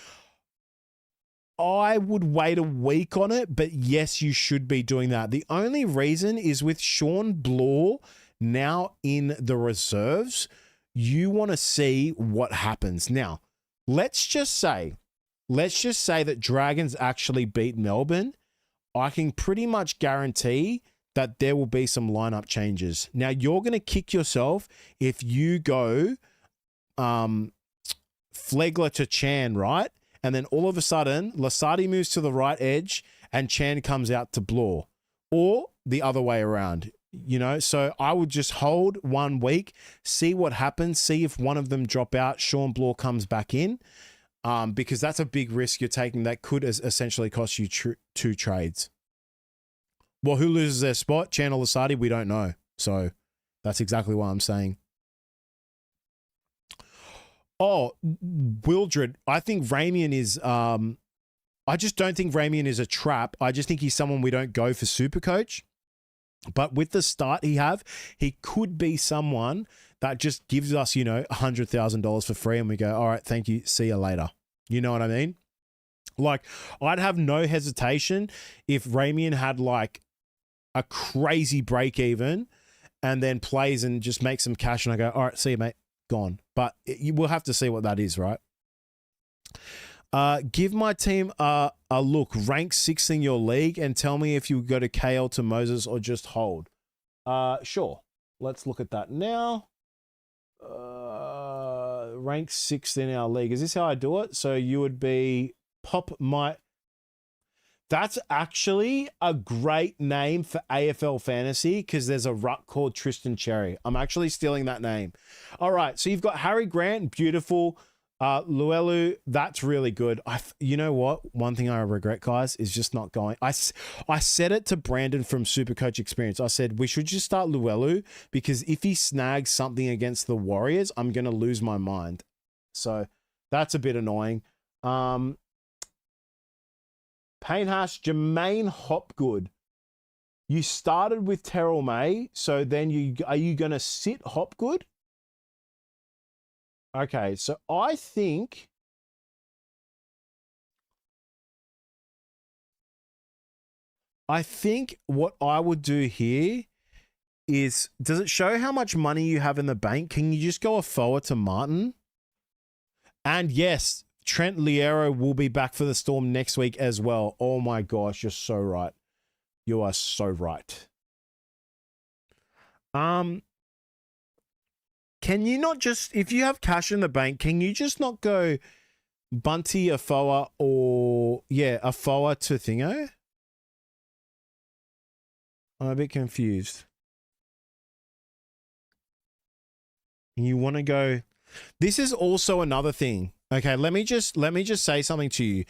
I would wait a week on it, but yes, you should be doing that. The only reason is with Sean Bloor now in the reserves, you want to see what happens. Now, let's just say that Dragons actually beat Melbourne. I can pretty much guarantee that there will be some lineup changes. Now, you're going to kick yourself if you go Flegler to Chan, right? And then all of a sudden, Lasardi moves to the right edge and Chan comes out to Bloor, or the other way around. You know, so I would just hold 1 week, see what happens, see if one of them drop out, Sean Bloor comes back in, because that's a big risk you're taking that could essentially cost you 2 trades. Well, who loses their spot? Chan or Lasardi? We don't know. So that's exactly what I'm saying. Oh, Wildred. I think Ramian is... I just don't think Ramian is a trap. I just think he's someone we don't go for Supercoach. But with the start he could be someone that just gives us, you know, $100,000 for free and we go, all right, thank you, see you later. You know what I mean? Like, I'd have no hesitation if Ramian had like a crazy break even and then plays and just makes some cash and I go, all right, see you, mate, gone. But you will have to see what that is, right? Give my team a look. Rank 6th in your league and tell me if you go to KL to Moses or just hold. Sure. Let's look at that now. Rank 6th in our league. Is this how I do it? So you would be pop my... That's actually a great name for AFL Fantasy because there's a ruck called Tristan Cherry. I'm actually stealing that name. All right. So you've got Harry Grant. Beautiful. Luelu, that's really good. You know what? One thing I regret, guys, is just not going. I said it to Brandon from Supercoach Experience. I said, we should just start Luelu because if he snags something against the Warriors, I'm going to lose my mind. So that's a bit annoying. Payne Hash, Jermaine Hopgood. You started with Terrell May, so then are you going to sit Hopgood? Okay, so I think what I would do here is, does it show how much money you have in the bank? Can you just go a forward to Martin? And yes, Trent Liero will be back for the Storm next week as well. Oh my gosh, you're so right. You are so right. Can you not just, if you have cash in the bank, can you just not go Bunty, Afoa, or Afoa to Thingo? I'm a bit confused. You want to go. This is also another thing. Okay, let me just say something to you.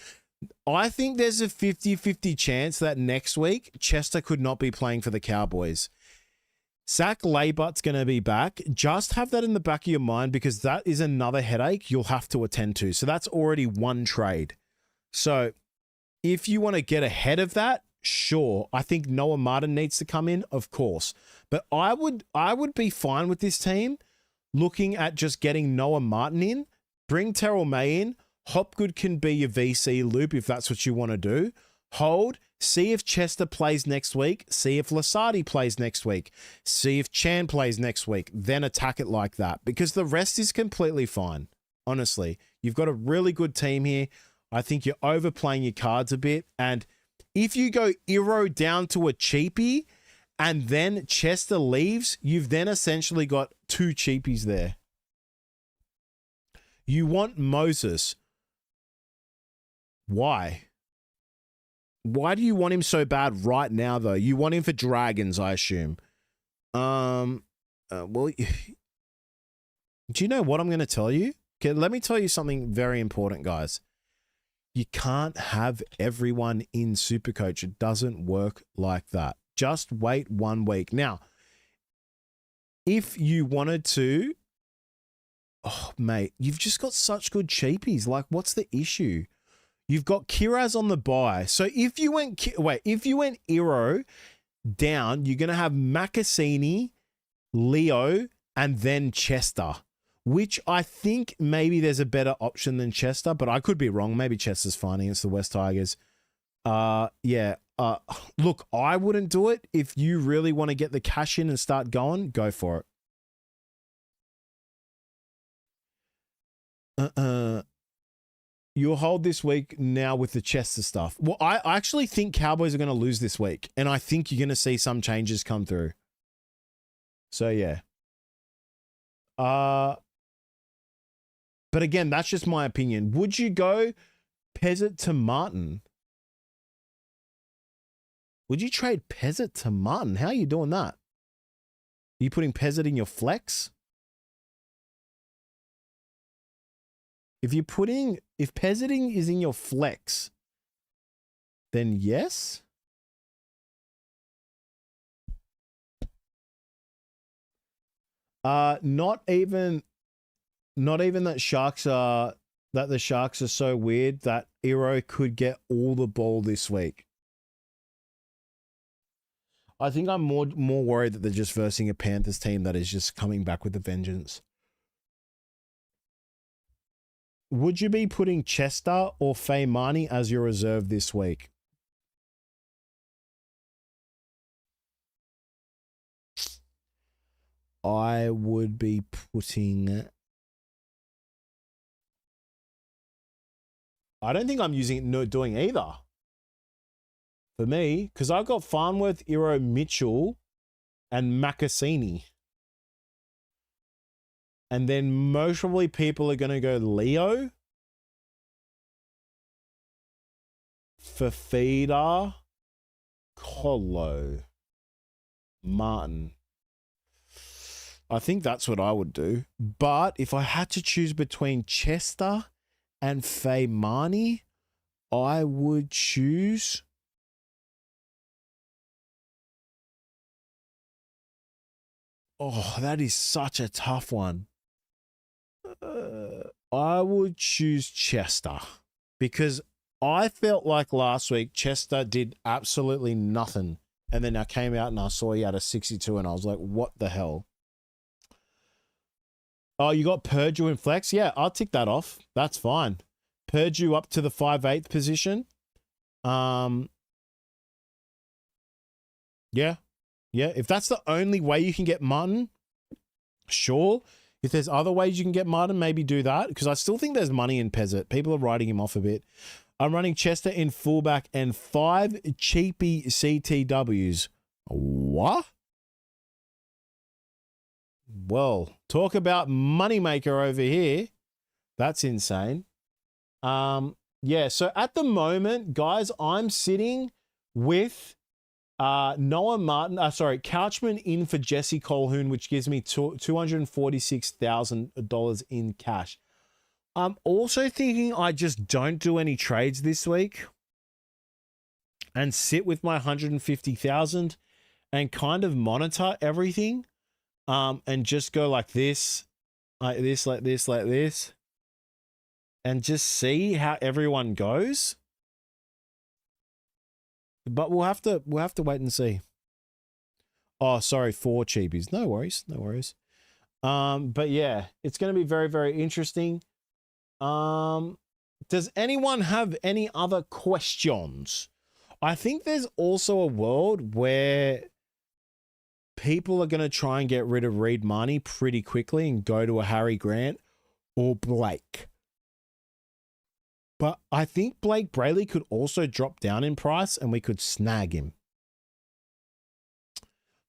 I think there's a 50-50 chance that next week Chester could not be playing for the Cowboys. Zach Laybutt's going to be back. Just have that in the back of your mind because that is another headache you'll have to attend to. So that's already one trade. So if you want to get ahead of that, sure. I think Noah Martin needs to come in, of course. But I would be fine with this team looking at just getting Noah Martin in, bring Terrell May in. Hopgood can be your VC loop if that's what you want to do. Hold. See if Chester plays next week. See if Lasardi plays next week. See if Chan plays next week. Then attack it like that because the rest is completely fine. Honestly, you've got a really good team here. I think you're overplaying your cards a bit. And if you go Iro down to a cheapie and then Chester leaves, you've then essentially got two cheapies there. You want Moses. Why? Why do you want him so bad right now, though? You want him for Dragons, I assume. Well, do you know what I'm going to tell you? Okay, let me tell you something very important, guys. You can't have everyone in Supercoach. It doesn't work like that. Just wait 1 week. Now, if you wanted to, oh, mate, you've just got such good cheapies. Like, what's the issue? You've got Kiraz on the buy. So if you went Iro down, you're going to have Makasini, Leo, and then Chester, which I think maybe there's a better option than Chester, but I could be wrong. Maybe Chester's fine against the West Tigers. Look, I wouldn't do it. If you really want to get the cash in and start going, go for it. You'll hold this week now with the Chester stuff. Well, I actually think Cowboys are going to lose this week, and I think you're going to see some changes come through. So, yeah. But again, that's just my opinion. Would you go Pezzett to Martin? Would you trade Pezzett to Martin? How are you doing that? Are you putting Pezzett in your flex? If Pezzetting is in your flex, then yes. Not even that the Sharks are so weird that Iro could get all the ball this week. I think I'm more worried that they're just versing a Panthers team that is just coming back with a vengeance. Would you be putting Chester or Faymani as your reserve this week? I would be putting... I don't think I'm doing either. For me, because I've got Farnworth, Iro, Mitchell, and Makasini. And then most probably people are going to go Leo, Fafita, Colo, Martin. I think that's what I would do. But if I had to choose between Chester and Faymani, I would choose... Oh, that is such a tough one. I would choose Chester because I felt like last week Chester did absolutely nothing. And then I came out and I saw he had a 62 and I was like, what the hell? Oh, you got Purdue in flex? Yeah, I'll tick that off. That's fine. Purdue up to the 5/8 position. Yeah. If that's the only way you can get Martin, sure. If there's other ways you can get Martin, maybe do that, because I still think there's money in Pezzett. People are writing him off a bit. I'm running Chester in fullback and 5 cheapy CTWs. What? Well, talk about moneymaker over here. That's insane. Yeah, so at the moment, guys, I'm sitting with Noah Martin, Couchman in for Jesse Colquhoun, which gives me $246,000 in cash. I'm also thinking I just don't do any trades this week and sit with my 150,000 and kind of monitor everything, and just go like this, like this, like this, like this, and just see how everyone goes. But we'll have to wait and see. Oh, sorry, 4 cheapies. No worries, no worries. But yeah, it's going to be very, very interesting. Does anyone have any other questions? I think there's also a world where people are going to try and get rid of Reed Mahoney pretty quickly and go to a Harry Grant or Blake. But I think Blake Brayley could also drop down in price and we could snag him.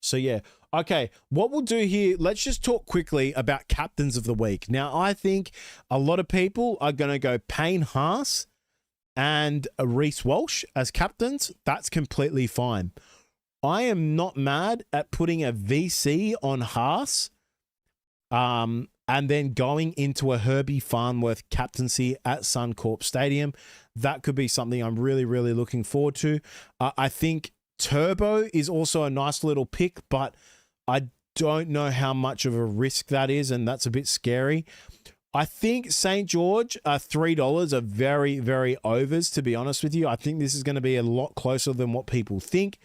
So yeah. Okay, what we'll do here, let's just talk quickly about captains of the week. Now, I think a lot of people are going to go Payne Haas and Reece Walsh as captains. That's completely fine. I am not mad at putting a VC on Haas, and then going into a Herbie Farnworth captaincy at Suncorp Stadium. That could be something I'm really, really looking forward to. I think Turbo is also a nice little pick, but I don't know how much of a risk that is, and that's a bit scary. I think St. George, $3 are very, very overs, to be honest with you. I think this is going to be a lot closer than what people think.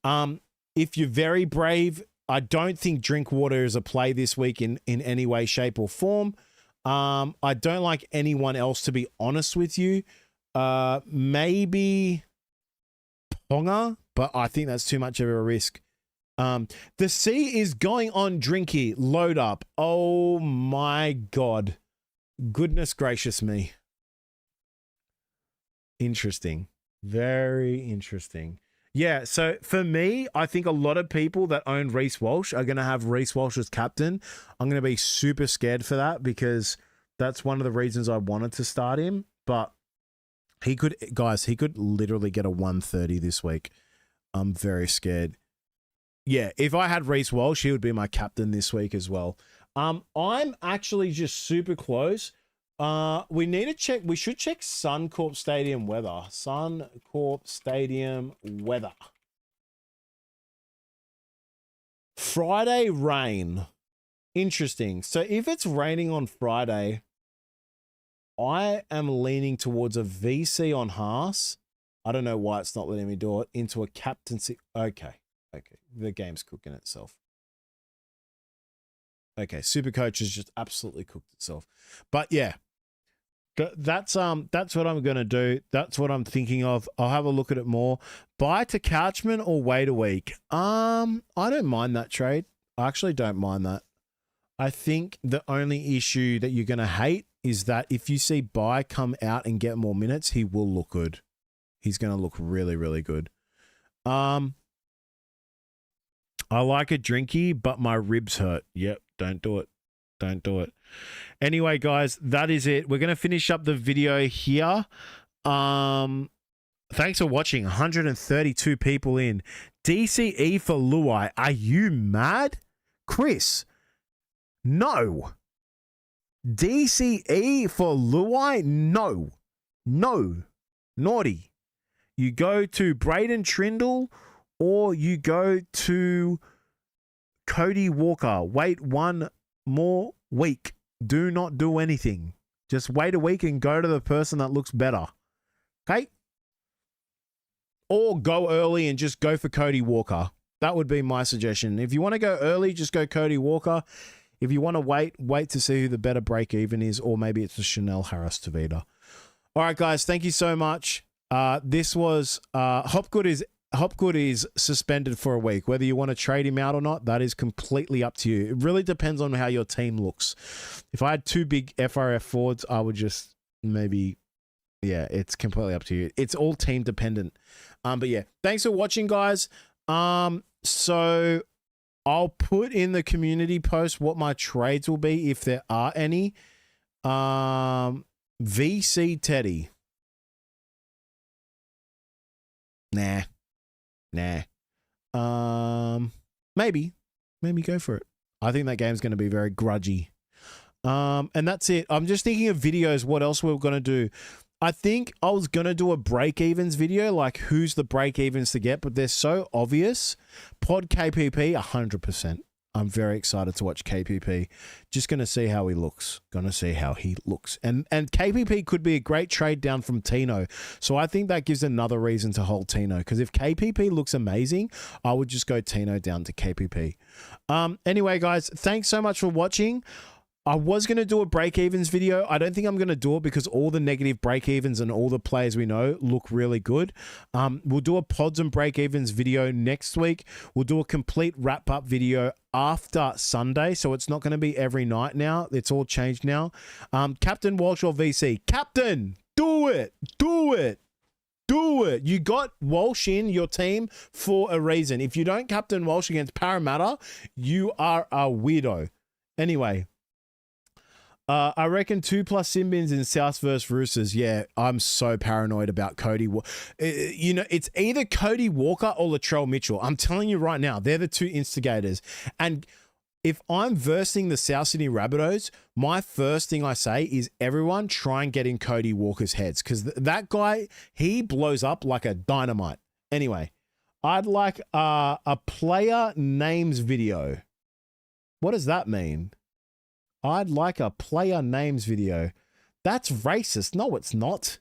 If you're very brave, I don't think Drinkwater is a play this week in any way, shape, or form. I don't like anyone else, to be honest with you. Maybe Ponga, but I think that's too much of a risk. The C is going on Drinky. Load up. Oh my God. Goodness gracious me. Interesting. Very interesting. Yeah, so for me, I think a lot of people that own Reece Walsh are going to have Reece Walsh as captain. I'm going to be super scared for that because that's one of the reasons I wanted to start him. But he could, guys, he could literally get a 130 this week. I'm very scared. Yeah, if I had Reece Walsh, he would be my captain this week as well. I'm actually just super close. We need to check. We should check Suncorp Stadium weather. Suncorp Stadium weather. Friday rain. Interesting. So if it's raining on Friday, I am leaning towards a VC on Haas. I don't know why it's not letting me do it. Into a captaincy. Okay. Okay. The game's cooking itself. Okay. Supercoach has just absolutely cooked itself. But yeah. That's what I'm going to do. That's what I'm thinking of. I'll have a look at it more. Buy to Couchman or wait a week? I don't mind that trade. I actually don't mind that. I think the only issue that you're going to hate is that if you see Buy come out and get more minutes, he will look good. He's going to look really, really good. I like a Drinky, but my ribs hurt. Yep, don't do it. Don't do it. Anyway, guys, that is it. We're going to finish up the video here. Thanks for watching. 132 people in. DCE for Luai. Are you mad? Chris, no. DCE for Luai? No. No. Naughty. You go to Braden Trindle or you go to Cody Walker. Wait one more week. Do not do anything. Just wait a week and go to the person that looks better. Okay? Or go early and just go for Cody Walker. That would be my suggestion. If you want to go early, just go Cody Walker. If you want to wait to see who the better break even is, or maybe it's the Chanel Harris Tavita. All right, guys. Thank you so much. This was Hopgood is Hopgood is suspended for a week. Whether you want to trade him out or not, that is completely up to you. It really depends on how your team looks. If I had 2 big FRF forwards, I would just maybe, yeah, it's completely up to you. It's all team dependent. But yeah, thanks for watching, guys. So I'll put in the community post what my trades will be if there are any. VC Teddy. Nah. Maybe go for it. I think that game's going to be very grudgy. And that's it. I'm just thinking of videos. What else we're going to do? I think I was going to do a break evens video, like who's the break evens to get, but they're so obvious. Pod KPP, 100%. I'm very excited to watch KPP. Just going to see how he looks. And KPP could be a great trade down from Tino. So I think that gives another reason to hold Tino. Because if KPP looks amazing, I would just go Tino down to KPP. Anyway, guys, thanks so much for watching. I was going to do a break-evens video. I don't think I'm going to do it because all the negative break-evens and all the players we know look really good. We'll do a pods and break-evens video next week. We'll do a complete wrap-up video after Sunday, so it's not going to be every night now. It's all changed now. Captain Walsh or VC? Captain, do it. Do it. Do it. You got Walsh in your team for a reason. If you don't captain Walsh against Parramatta, you are a weirdo. Anyway. I reckon 2+ sin bins in South versus Roosters. Yeah, I'm so paranoid about Cody. You know, it's either Cody Walker or Latrell Mitchell. I'm telling you right now, they're the 2 instigators. And if I'm versing the South Sydney Rabbitohs, my first thing I say is everyone try and get in Cody Walker's heads because that guy, he blows up like a dynamite. Anyway, I'd like a player names video. What does that mean? I'd like a player names video. That's racist. No, it's not.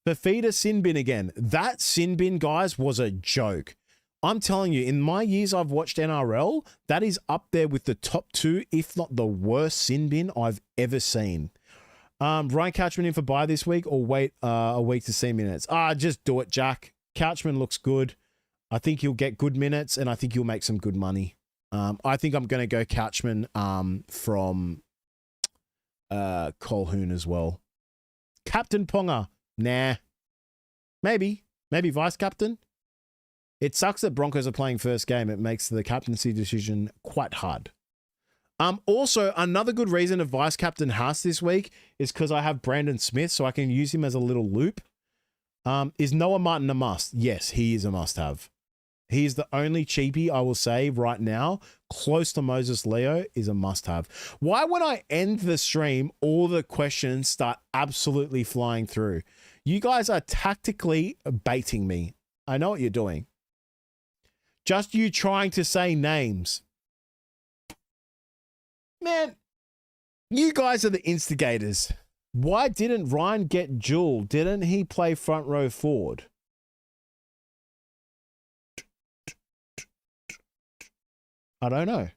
Fafita sin bin again. That sin bin, guys, was a joke. I'm telling you, in my years I've watched NRL, that is up there with the top 2, if not the worst sin bin I've ever seen. Ryan Couchman in for bye this week or wait a week to see minutes? Just do it, Jack. Couchman looks good. I think he'll get good minutes and I think he'll make some good money. I think I'm going to go Couchman from Colhoun as well. Captain Ponga. Nah. Maybe vice captain. It sucks that Broncos are playing first game. It makes the captaincy decision quite hard. Also, another good reason to vice captain Haas this week is because I have Brandon Smith, so I can use him as a little loop. Is Noah Martin a must? Yes, he is a must-have. He is the only cheapie I will say right now, close to Moses Leo, is a must-have. Why when I end the stream, all the questions start absolutely flying through? You guys are tactically baiting me. I know what you're doing. Just you trying to say names. Man, you guys are the instigators. Why didn't Ryan get Jewel? Didn't he play front row forward? I don't know.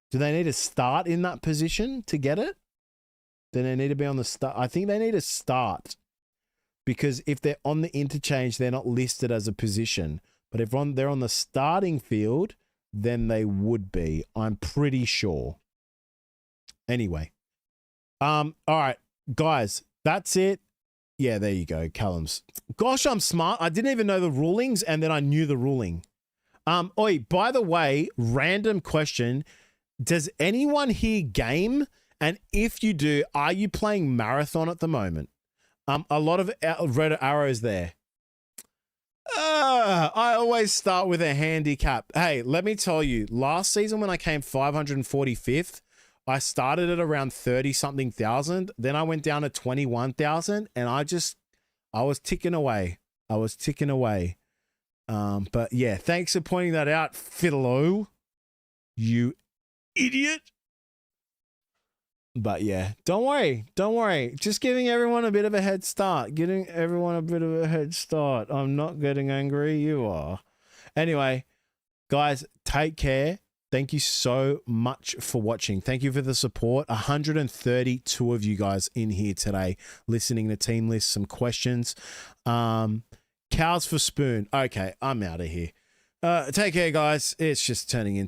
Do they need to start in that position to get it? Do they need to be on the start? I think they need to start because if they're on the interchange, they're not listed as a position. But if they're on the starting field, then they would be. I'm pretty sure. Anyway. All right, guys, that's it. Yeah, there you go, Callum's. Gosh, I'm smart. I didn't even know the rulings, and then I knew the ruling. By the way, random question. Does anyone here game? And if you do, are you playing Marathon at the moment? A lot of red arrows there. I always start with a handicap. Hey, let me tell you, last season when I came 545th, I started at around 30-something thousand. Then I went down to 21,000 and I was ticking away. But yeah, thanks for pointing that out, Fiddlo. You idiot. But yeah, don't worry. Just giving everyone a bit of a head start. I'm not getting angry. You are. Anyway, guys, take care. Thank you so much for watching. Thank you for the support. 132 of you guys in here today listening to Team List, some questions. Cows for spoon. Okay, I'm out of here. Take care, guys. It's just turning into